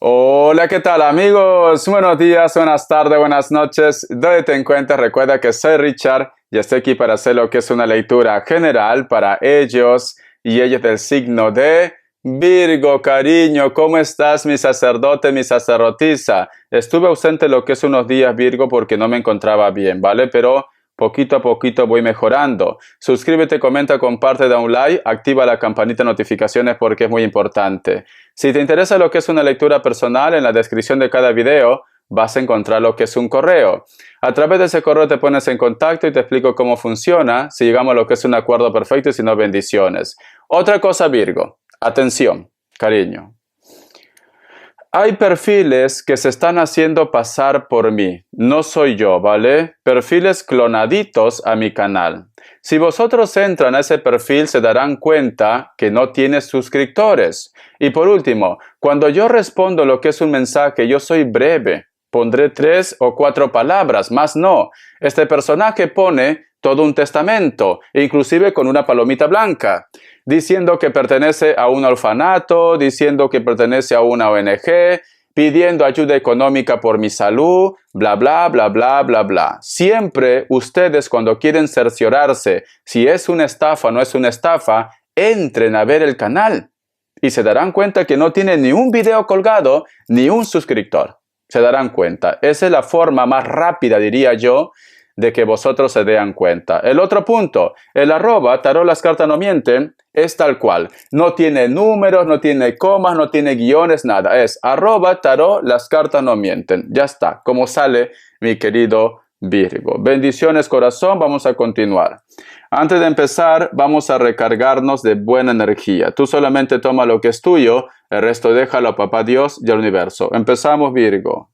Hola, ¿qué tal amigos? Buenos días, buenas tardes, buenas noches. Donde te encuentres, recuerda que soy Richard y estoy aquí para hacer lo que es una lectura general para ellos y ellas del signo de Virgo. Cariño, ¿cómo estás, mi sacerdote, mi sacerdotisa? Estuve ausente lo que es unos días, Virgo, porque no me encontraba bien, ¿vale? Pero poquito a poquito voy mejorando. Suscríbete, comenta, comparte, da un like, activa la campanita de notificaciones porque es muy importante. Si te interesa lo que es una lectura personal, en la descripción de cada video vas a encontrar lo que es un correo. A través de ese correo te pones en contacto y te explico cómo funciona, si llegamos a lo que es un acuerdo perfecto y si no, bendiciones. Otra cosa, Virgo, atención, cariño. Hay perfiles que se están haciendo pasar por mí, no soy yo, ¿vale? Perfiles clonaditos a mi canal. Si vosotros entran a ese perfil se darán cuenta que no tiene suscriptores. Y por último, cuando yo respondo lo que es un mensaje, yo soy breve. Pondré 3 o 4 palabras, más no. Este personaje pone todo un testamento, inclusive con una palomita blanca, diciendo que pertenece a un orfanato, diciendo que pertenece a una ONG, pidiendo ayuda económica por mi salud, bla, bla, bla, bla, bla, bla. Siempre ustedes cuando quieren cerciorarse si es una estafa o no es una estafa, entren a ver el canal y se darán cuenta que no tiene ni un video colgado ni un suscriptor. Se darán cuenta. Esa es la forma más rápida, diría yo, de que vosotros se den cuenta. El otro punto, el arroba, tarot las cartas no mienten, es tal cual. No tiene números, no tiene comas, no tiene guiones, nada. Es arroba, tarot las cartas no mienten. Ya está, como sale mi querido Virgo. Bendiciones, corazón, vamos a continuar. Antes de empezar, vamos a recargarnos de buena energía. Tú solamente toma lo que es tuyo, el resto déjalo a Papá Dios y al universo. Empezamos, Virgo.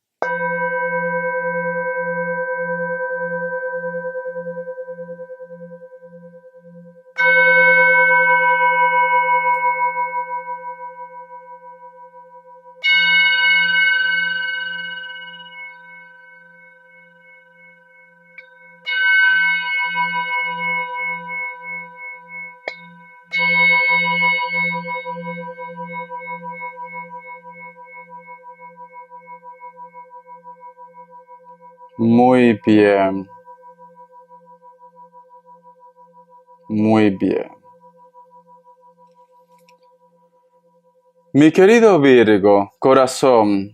Muy bien. Muy bien. Mi querido Virgo, corazón,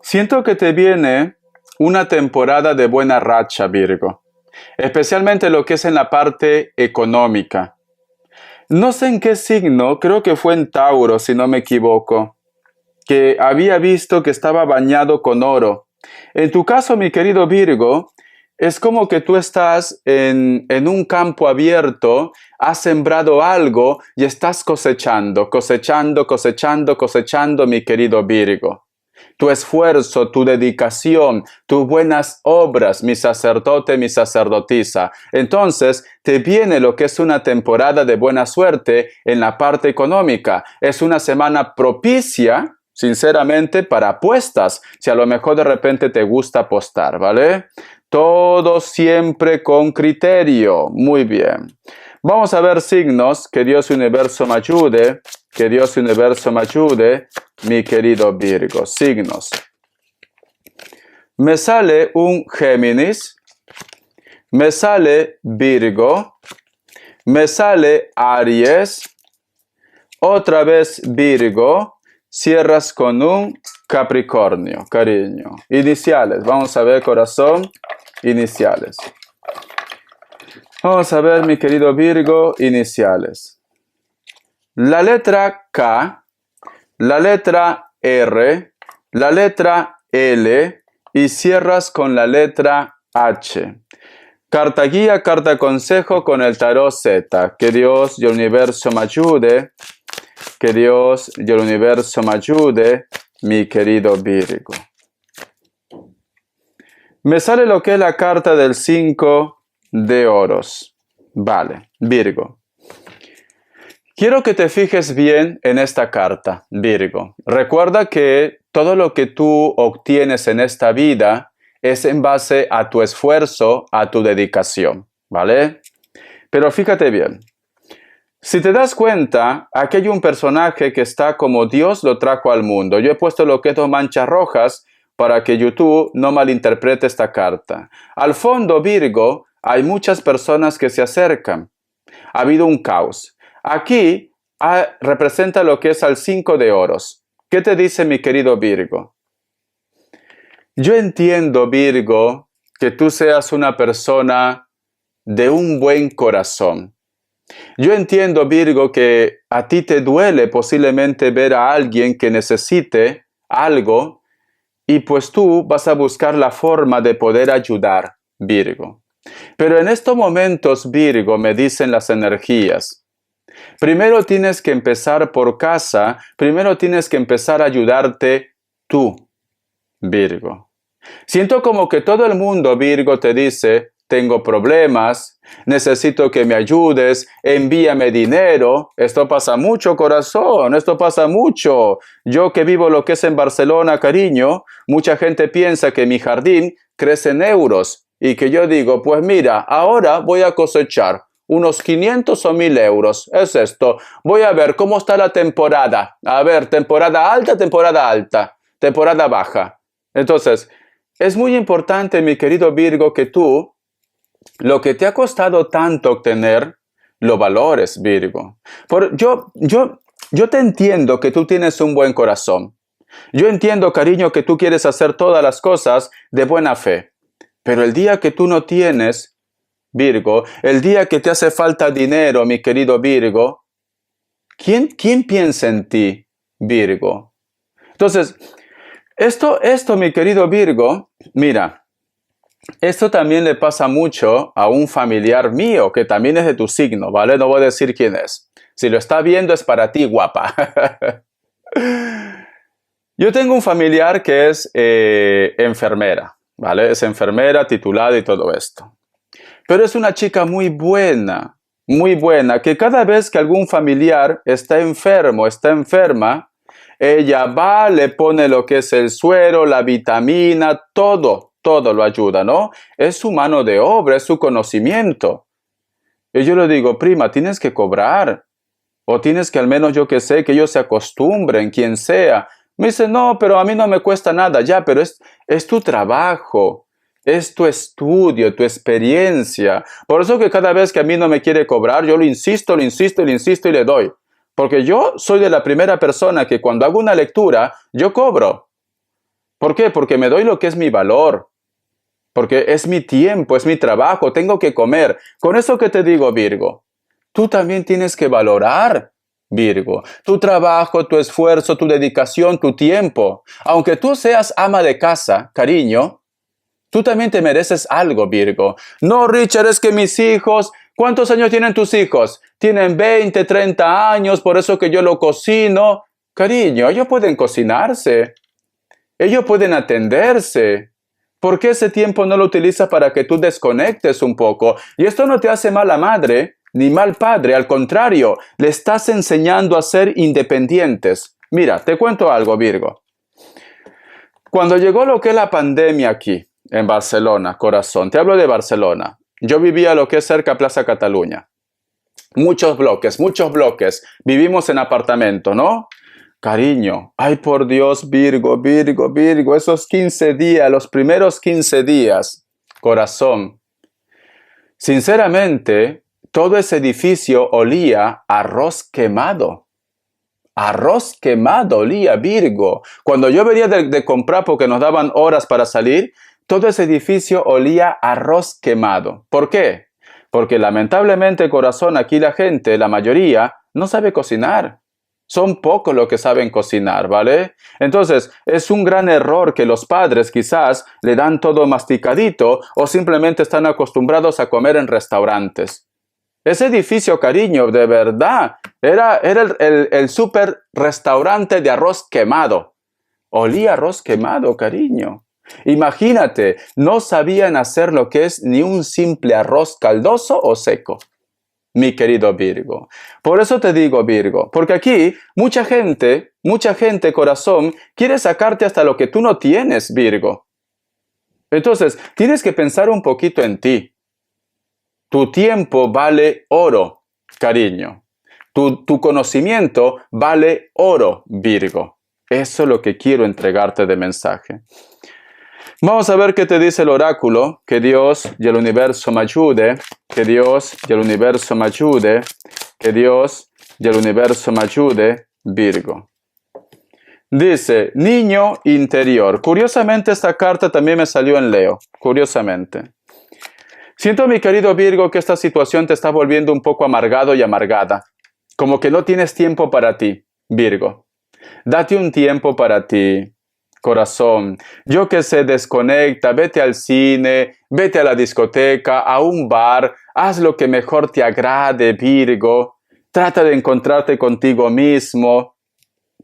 siento que te viene una temporada de buena racha, Virgo, especialmente lo que es en la parte económica. No sé en qué signo, creo que fue en Tauro, si no me equivoco, que había visto que estaba bañado con oro. En tu caso, mi querido Virgo, es como que tú estás en un campo abierto, has sembrado algo y estás cosechando, cosechando, cosechando, cosechando, mi querido Virgo. Tu esfuerzo, tu dedicación, tus buenas obras, mi sacerdote, mi sacerdotisa. Entonces, te viene lo que es una temporada de buena suerte en la parte económica. Es una semana propicia, sinceramente, para apuestas, si a lo mejor de repente te gusta apostar, ¿vale? Todo siempre con criterio. Muy bien. Vamos a ver signos. Que Dios Universo me ayude. Que Dios Universo me ayude, mi querido Virgo. Signos. Me sale un Géminis. Me sale Virgo. Me sale Aries. Otra vez Virgo. Cierras con un Capricornio, cariño. Iniciales. Vamos a ver, corazón. Iniciales. Vamos a ver, mi querido Virgo, iniciales. La letra K, la letra R, la letra L y cierras con la letra H. Carta guía, carta consejo con el tarot Z. Que Dios y el universo me ayude. Que Dios y el universo me ayude, mi querido Virgo. Me sale lo que es la carta del 5 de oros. Vale, Virgo. Quiero que te fijes bien en esta carta, Virgo. Recuerda que todo lo que tú obtienes en esta vida es en base a tu esfuerzo, a tu dedicación, ¿vale? Pero fíjate bien. Si te das cuenta, aquí hay un personaje que está como Dios lo trajo al mundo. Yo he puesto lo que es 2 manchas rojas para que YouTube no malinterprete esta carta. Al fondo, Virgo, hay muchas personas que se acercan. Ha habido un caos. Aquí representa lo que es al 5 de oros. ¿Qué te dice mi querido Virgo? Yo entiendo, Virgo, que tú seas una persona de un buen corazón. Yo entiendo, Virgo, que a ti te duele posiblemente ver a alguien que necesite algo y pues tú vas a buscar la forma de poder ayudar, Virgo. Pero en estos momentos, Virgo, me dicen las energías, primero tienes que empezar por casa, primero tienes que empezar a ayudarte tú, Virgo. Siento como que todo el mundo, Virgo, te dice, tengo problemas, necesito que me ayudes, envíame dinero. Esto pasa mucho, corazón, esto pasa mucho. Yo que vivo lo que es en Barcelona, cariño, mucha gente piensa que mi jardín crece en euros y que yo digo, pues mira, ahora voy a cosechar unos 500 o 1000 euros. Es esto. Voy a ver cómo está la temporada. A ver, temporada alta, temporada baja. Entonces, es muy importante, mi querido Virgo, que tú, lo que te ha costado tanto obtener, lo valores, Virgo. Yo te entiendo que tú tienes un buen corazón. Yo entiendo, cariño, que tú quieres hacer todas las cosas de buena fe. Pero el día que tú no tienes, Virgo, el día que te hace falta dinero, mi querido Virgo, ¿quién piensa en ti, Virgo? Entonces, esto, mi querido Virgo, mira, esto también le pasa mucho a un familiar mío que también es de tu signo, ¿vale? No voy a decir quién es. Si lo está viendo es para ti, guapa. Yo tengo un familiar que es enfermera, ¿vale? Es enfermera, titulada y todo esto. Pero es una chica muy buena, que cada vez que algún familiar está enfermo, está enferma, ella va, le pone lo que es el suero, la vitamina, todo lo ayuda, ¿no? Es su mano de obra, es su conocimiento. Y yo le digo, prima, tienes que cobrar. O tienes que al menos, yo que sé, que ellos se acostumbren, quien sea. Me dice, no, pero a mí no me cuesta nada. Ya, pero es tu trabajo. Es tu estudio, tu experiencia. Por eso que cada vez que a mí no me quiere cobrar, yo le insisto y le doy. Porque yo soy de la primera persona que cuando hago una lectura, yo cobro. ¿Por qué? Porque me doy lo que es mi valor. Porque es mi tiempo, es mi trabajo, tengo que comer. Con eso que te digo, Virgo, tú también tienes que valorar, Virgo, tu trabajo, tu esfuerzo, tu dedicación, tu tiempo. Aunque tú seas ama de casa, cariño, tú también te mereces algo, Virgo. No, Richard, es que mis hijos, ¿cuántos años tienen tus hijos? Tienen 20, 30 años, por eso que yo lo cocino. Cariño, ellos pueden cocinarse. Ellos pueden atenderse. ¿Por qué ese tiempo no lo utilizas para que tú desconectes un poco? Y esto no te hace mala madre ni mal padre, al contrario, le estás enseñando a ser independientes. Mira, te cuento algo, Virgo. Cuando llegó lo que es la pandemia aquí, en Barcelona, corazón, te hablo de Barcelona. Yo vivía lo que es cerca a Plaza Cataluña. Muchos bloques. Vivimos en apartamento, ¿no? Cariño, ay por Dios, Virgo, esos 15 días, los primeros 15 días, corazón. Sinceramente, todo ese edificio olía a arroz quemado. Arroz quemado olía, Virgo. Cuando yo venía de comprar porque nos daban horas para salir, todo ese edificio olía a arroz quemado. ¿Por qué? Porque lamentablemente, corazón, aquí la gente, la mayoría, no sabe cocinar. Son pocos los que saben cocinar, ¿vale? Entonces, es un gran error que los padres quizás le dan todo masticadito o simplemente están acostumbrados a comer en restaurantes. Ese edificio, cariño, de verdad, era el super restaurante de arroz quemado. Olía arroz quemado, cariño. Imagínate, no sabían hacer lo que es ni un simple arroz caldoso o seco. Mi querido Virgo. Por eso te digo, Virgo, porque aquí mucha gente, corazón, quiere sacarte hasta lo que tú no tienes, Virgo. Entonces, tienes que pensar un poquito en ti. Tu tiempo vale oro, cariño. Tu conocimiento vale oro, Virgo. Eso es lo que quiero entregarte de mensaje. Vamos a ver qué te dice el oráculo. Que Dios y el universo me ayude. Que Dios y el universo me ayude. Que Dios y el universo me ayude, Virgo. Dice, niño interior. Curiosamente, esta carta también me salió en Leo. Curiosamente. Siento, mi querido Virgo, que esta situación te está volviendo un poco amargado y amargada. Como que no tienes tiempo para ti, Virgo. Date un tiempo para ti, corazón. Yo que sé, desconecta, vete al cine, vete a la discoteca, a un bar, haz lo que mejor te agrade, Virgo. Trata de encontrarte contigo mismo,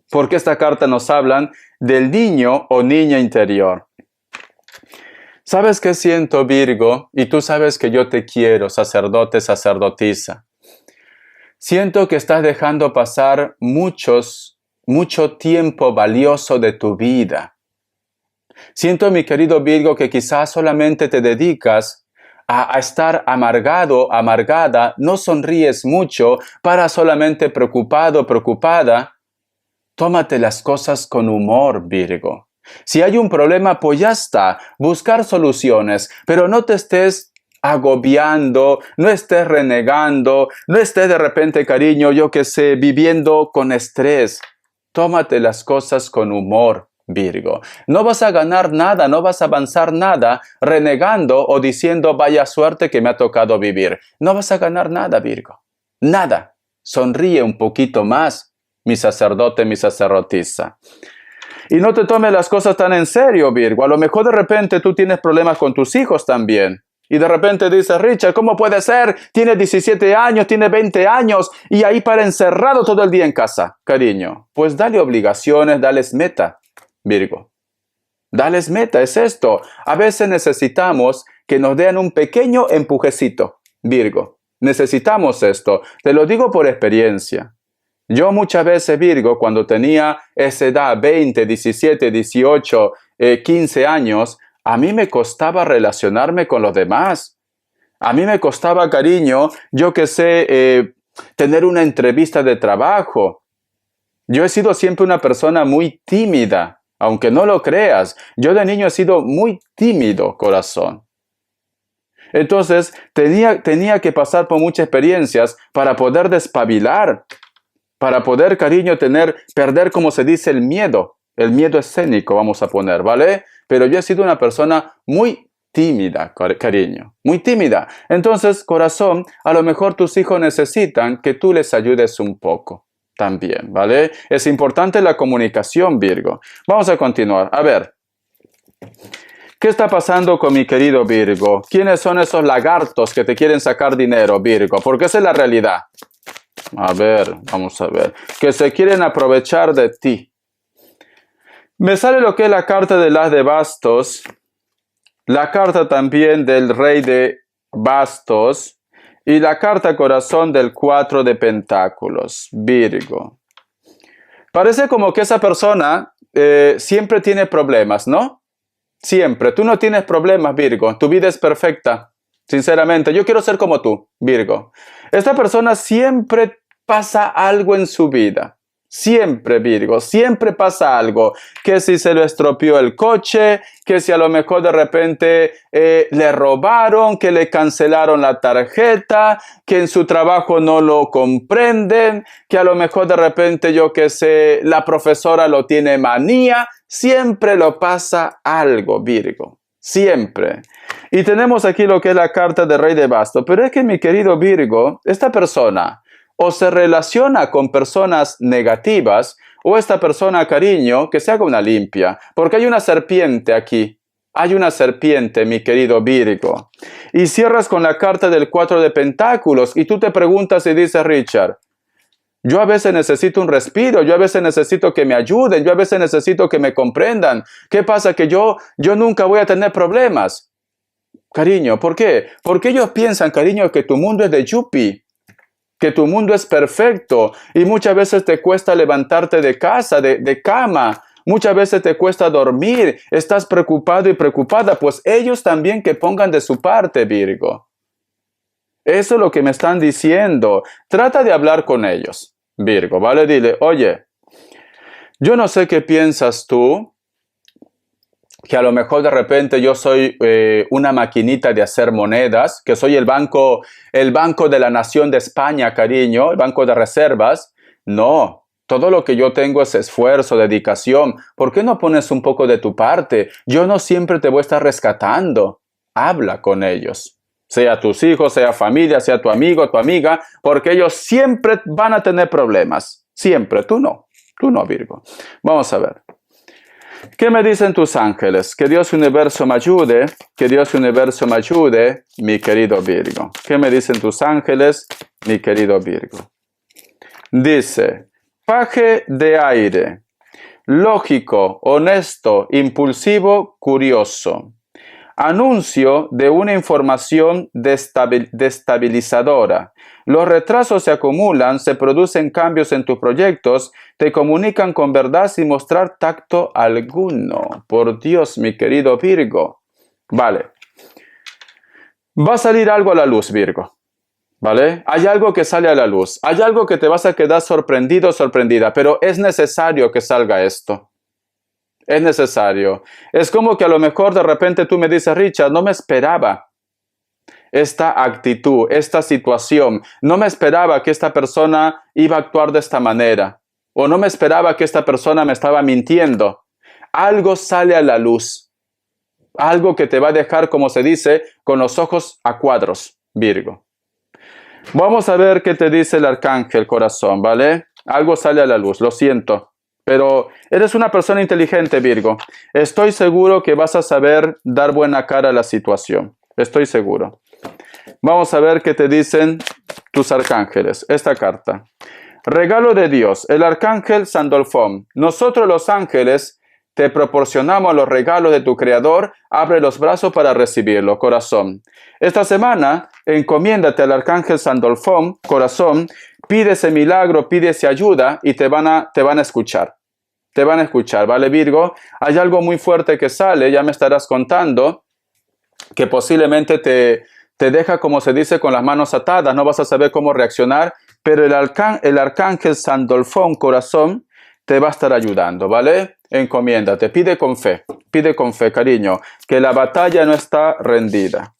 porque esta carta nos habla del niño o niña interior. ¿Sabes qué siento, Virgo? Y tú sabes que yo te quiero, sacerdote, sacerdotisa. Siento que estás dejando pasar mucho tiempo valioso de tu vida. Siento, mi querido Virgo, que quizás solamente te dedicas a estar amargado, amargada, no sonríes mucho, para solamente preocupado, preocupada. Tómate las cosas con humor, Virgo. Si hay un problema, pues ya está, buscar soluciones, pero no te estés agobiando, no estés renegando, no estés de repente, cariño, yo que sé, viviendo con estrés. Tómate las cosas con humor, Virgo. No vas a ganar nada, no vas a avanzar nada renegando o diciendo vaya suerte que me ha tocado vivir. No vas a ganar nada, Virgo. Nada. Sonríe un poquito más, mi sacerdote, mi sacerdotisa. Y no te tomes las cosas tan en serio, Virgo. A lo mejor de repente tú tienes problemas con tus hijos también. Y de repente dices, Richard, ¿cómo puede ser? Tiene 17 años, tiene 20 años y ahí para encerrado todo el día en casa. Cariño, pues dale obligaciones, dales meta, Virgo. Dales meta, es esto. A veces necesitamos que nos den un pequeño empujecito, Virgo. Necesitamos esto. Te lo digo por experiencia. Yo muchas veces, Virgo, cuando tenía esa edad, 20, 17, 18, 15 años, a mí me costaba relacionarme con los demás. A mí me costaba, cariño, yo que sé, tener una entrevista de trabajo. Yo he sido siempre una persona muy tímida, aunque no lo creas. Yo de niño he sido muy tímido, corazón. Entonces, tenía que pasar por muchas experiencias para poder despabilar. Para poder, cariño, perder, como se dice, el miedo escénico, vamos a poner, ¿vale? Pero yo he sido una persona muy tímida, cariño, muy tímida. Entonces, corazón, a lo mejor tus hijos necesitan que tú les ayudes un poco también, ¿vale? Es importante la comunicación, Virgo. Vamos a continuar. A ver, ¿qué está pasando con mi querido Virgo? ¿Quiénes son esos lagartos que te quieren sacar dinero, Virgo? Porque esa es la realidad. A ver, vamos a ver. Que se quieren aprovechar de ti. Me sale lo que es la carta del as de bastos. La carta también del rey de bastos. Y la carta corazón del 4 de pentáculos. Virgo. Parece como que esa persona siempre tiene problemas, ¿no? Siempre. Tú no tienes problemas, Virgo. Tu vida es perfecta. Sinceramente, yo quiero ser como tú, Virgo. Esta persona siempre pasa algo en su vida. Siempre, Virgo, siempre pasa algo. Que si se le estropeó el coche, que si a lo mejor de repente le robaron, que le cancelaron la tarjeta, que en su trabajo no lo comprenden, que a lo mejor de repente, yo que sé, la profesora lo tiene manía. Siempre lo pasa algo, Virgo. Siempre. Y tenemos aquí lo que es la carta del rey de bastos. Pero es que, mi querido Virgo, esta persona o se relaciona con personas negativas, o esta persona, cariño, que se haga una limpia. Porque hay una serpiente aquí. Hay una serpiente, mi querido Virgo. Y cierras con la carta del 4 de pentáculos. Y tú te preguntas y dices, Richard, yo a veces necesito un respiro, yo a veces necesito que me ayuden, yo a veces necesito que me comprendan. ¿Qué pasa? Que yo nunca voy a tener problemas. Cariño, ¿por qué? Porque ellos piensan, cariño, que tu mundo es de yuppie, que tu mundo es perfecto y muchas veces te cuesta levantarte de casa, de cama. Muchas veces te cuesta dormir, estás preocupado y preocupada, pues ellos también que pongan de su parte, Virgo. Eso es lo que me están diciendo. Trata de hablar con ellos, Virgo, ¿vale? Dile, oye, yo no sé qué piensas tú, que a lo mejor de repente yo soy una maquinita de hacer monedas, que soy el banco de la Nación de España, cariño, el banco de reservas. No, todo lo que yo tengo es esfuerzo, dedicación. ¿Por qué no pones un poco de tu parte? Yo no siempre te voy a estar rescatando. Habla con ellos. Sea tus hijos, sea familia, sea tu amigo, tu amiga, porque ellos siempre van a tener problemas. Siempre. Tú no, Virgo. Vamos a ver. ¿Qué me dicen tus ángeles? Que Dios universo me ayude, que Dios universo me ayude, mi querido Virgo. ¿Qué me dicen tus ángeles, mi querido Virgo? Dice, paje de aire, lógico, honesto, impulsivo, curioso. Anuncio de una información destabilizadora. Los retrasos se acumulan, se producen cambios en tus proyectos, te comunican con verdad sin mostrar tacto alguno. Por Dios, mi querido Virgo. Vale. Va a salir algo a la luz, Virgo. ¿Vale? Hay algo que sale a la luz. Hay algo que te vas a quedar sorprendido o sorprendida, pero es necesario que salga esto. Es necesario. Es como que a lo mejor de repente tú me dices, Richard, no me esperaba esta actitud, esta situación. No me esperaba que esta persona iba a actuar de esta manera. O no me esperaba que esta persona me estaba mintiendo. Algo sale a la luz. Algo que te va a dejar, como se dice, con los ojos a cuadros, Virgo. Vamos a ver qué te dice el arcángel corazón, ¿vale? Algo sale a la luz, lo siento. Pero eres una persona inteligente, Virgo. Estoy seguro que vas a saber dar buena cara a la situación. Estoy seguro. Vamos a ver qué te dicen tus arcángeles. Esta carta. Regalo de Dios, el arcángel Sandolfón. Nosotros los ángeles te proporcionamos los regalos de tu Creador. Abre los brazos para recibirlo, corazón. Esta semana, encomiéndate al arcángel Sandolfón, corazón. Pide ese milagro, pide esa ayuda y te van a escuchar. Te van a escuchar, ¿vale, Virgo? Hay algo muy fuerte que sale, ya me estarás contando, que posiblemente te deja, como se dice, con las manos atadas. No vas a saber cómo reaccionar, pero el arcángel Sandolfón, corazón, te va a estar ayudando, ¿vale? Encomiéndate, pide con fe, cariño, que la batalla no está rendida.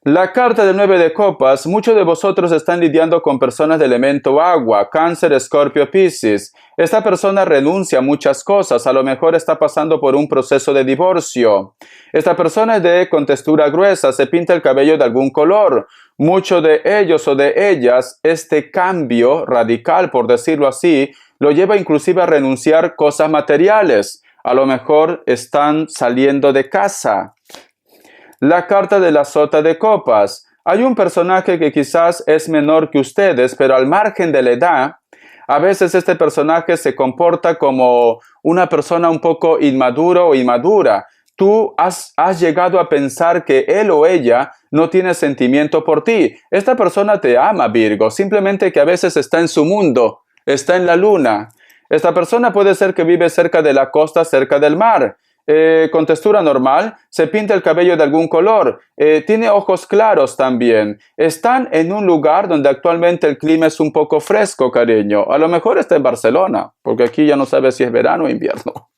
La carta del 9 de copas, muchos de vosotros están lidiando con personas de elemento agua, Cáncer, Escorpio, Piscis. Esta persona renuncia a muchas cosas, a lo mejor está pasando por un proceso de divorcio. Esta persona es de contextura gruesa, se pinta el cabello de algún color. Muchos de ellos o de ellas, este cambio radical, por decirlo así, lo lleva inclusive a renunciar a cosas materiales. A lo mejor están saliendo de casa. La carta de la sota de copas. Hay un personaje que quizás es menor que ustedes, pero al margen de la edad, a veces este personaje se comporta como una persona un poco inmaduro o inmadura. Tú has llegado a pensar que él o ella no tiene sentimiento por ti. Esta persona te ama, Virgo, simplemente que a veces está en su mundo, está en la luna. Esta persona puede ser que vive cerca de la costa, cerca del mar. Con textura normal, se pinta el cabello de algún color, tiene ojos claros también. Están en un lugar donde actualmente el clima es un poco fresco, cariño. A lo mejor está en Barcelona, porque aquí ya no sabes si es verano o invierno.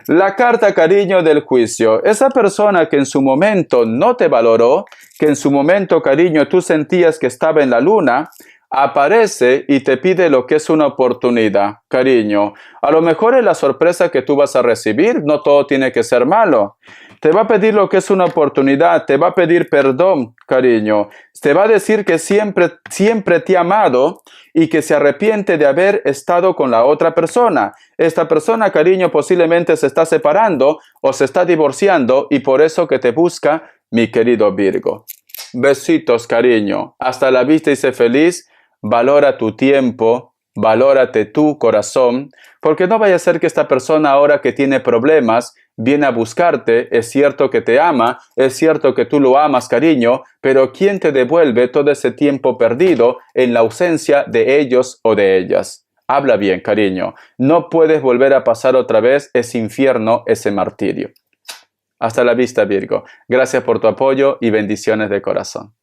La carta, cariño, del juicio. Esa persona que en su momento no te valoró, que en su momento, cariño, tú sentías que estaba en la luna, aparece y te pide lo que es una oportunidad, cariño. A lo mejor es la sorpresa que tú vas a recibir, no todo tiene que ser malo. Te va a pedir lo que es una oportunidad, te va a pedir perdón, cariño. Te va a decir que siempre te ha amado y que se arrepiente de haber estado con la otra persona. Esta persona, cariño, posiblemente se está separando o se está divorciando y por eso que te busca, mi querido Virgo. Besitos, cariño. Hasta la vista y sé feliz. Valora tu tiempo, valórate tu corazón, porque no vaya a ser que esta persona ahora que tiene problemas viene a buscarte. Es cierto que te ama, es cierto que tú lo amas, cariño, pero ¿quién te devuelve todo ese tiempo perdido en la ausencia de ellos o de ellas? Habla bien, cariño. No puedes volver a pasar otra vez ese infierno, ese martirio. Hasta la vista, Virgo. Gracias por tu apoyo y bendiciones de corazón.